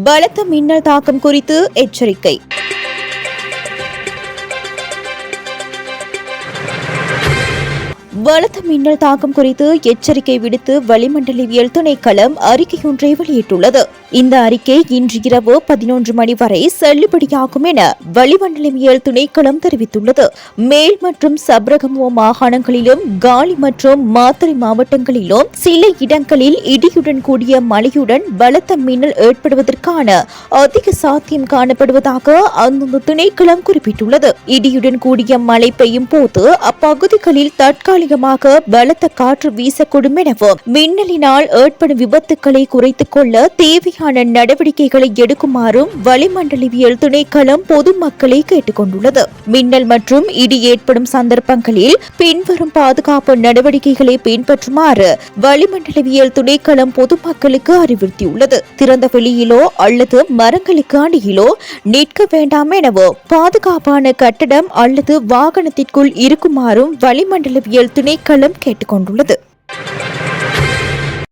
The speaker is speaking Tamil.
பலத்த மின்னல் தாக்கம் குறித்து எச்சரிக்கை. பலத்த மின்னல் தாக்கம் குறித்து எச்சரிக்கை விடுத்து வளிமண்டலவியல் திணைக்களம் அறிக்கையொன்றை வெளியிட்டுள்ளது. இந்த அறிக்கை இன்று இரவு 11 மணி வரை செல்லுபடியாகும் என வளிமண்டலவியல் திணைக்களம் தெரிவித்துள்ளது. மேல் மற்றும் சப்ரகமுவ மாகாணங்களிலும் காலி மற்றும் மாத்தறை மாவட்டங்களிலும் சில இடங்களில் இடியுடன் கூடிய மழையுடன் பலத்த மின்னல் ஏற்படுவதற்கான அதிக சாத்தியம் காணப்படுவதாக அந்த திணைக்களம் குறிப்பிட்டுள்ளது. இடியுடன் கூடிய மழை பெய்யும் போது அப்பகுதிகளில் தற்காலிகமாக பலத்த காற்று வீசக்கூடும் எனவும் மின்னலினால் ஏற்படும் விபத்துக்களை குறைத்துக் கொள்ள தேவையான நடவடிக்கைகளை எடுக்குமாறும் வளிமண்டலவியல் திணைக்களம் பொதுமக்களை கேட்டுக் கொண்டுள்ளது. மின்னல் மற்றும் இடி ஏற்படும் சந்தர்ப்பங்களில் பின்வரும் பாதுகாப்பு நடவடிக்கைகளை பின்பற்றுமாறு வளிமண்டலவியல் திணைக்களம் பொதுமக்களுக்கு அறிவுறுத்தியுள்ளது. திறந்த வெளியிலோ அல்லது மரங்களுக்கு அடியிலோ நிற்க வேண்டாம் எனவும் பாதுகாப்பான கட்டடம் அல்லது வாகனத்திற்குள் இருக்குமாறும் வளிமண்டலவியல் திணைக்களம் கேட்டுக் கொண்டுள்ளது.